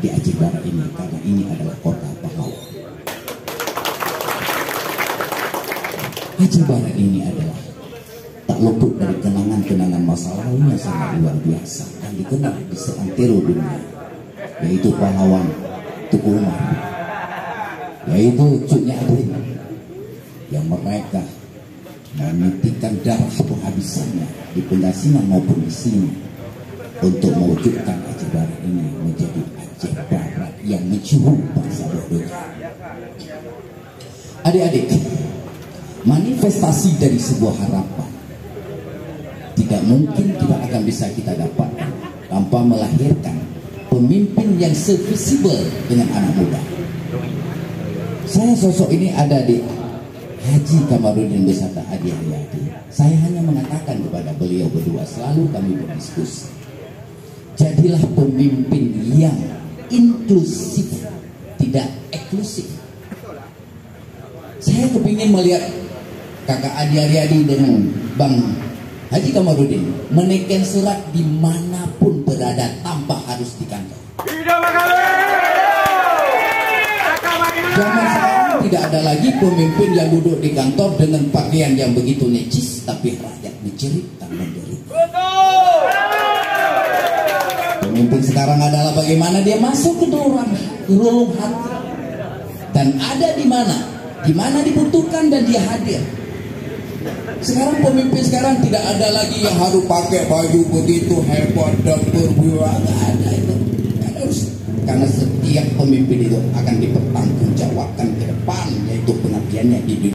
di Aceh Barat ini, karena ini adalah kota pahlawan. Aceh Barat ini adalah tak luput dari kenangan-kenangan masa lalu yang sangat luar biasa dan dikenal di seantero dunia, yaitu pahlawan Tuku Umar, yaitu cucunya Adrin, yang mereka menitikan darah penghabisannya di pendasingan maupun di sini untuk mewujudkan Aceh Barat ini menjadi Aceh Barat yang mencukup bangsa berdua. Adik-adik, manifestasi dari sebuah harapan tidak mungkin tidak akan bisa kita dapatkan tanpa melahirkan pemimpin yang sevisible dengan anak muda. Saya sosok ini ada di Haji Kamarudin beserta Adi Haryadi. Saya hanya mengatakan kepada beliau berdua, selalu kami berdiskusi, jadilah pemimpin yang inklusif, tidak eksklusif. Saya kepingin melihat kakak Adi Haryadi dengan Bang Haji Kamarudin menekan surat dimanapun berada tanpa harus di kantor. Zaman sekarang tidak ada lagi pemimpin yang duduk di kantor dengan pakaian yang begitu necis, tapi rakyat menjerit dan menderita. Pemimpin sekarang adalah bagaimana dia masuk ke relung hati dan ada di mana dibutuhkan dan dia hadir. Sekarang pemimpin sekarang tidak ada lagi yang harus pakai baju begitu hebat dan berwibawa, nggak ada itu. Karena setiap pemimpin itu akan dipertanggungjawabkan ke depan, yaitu pengabdiannya di dunia.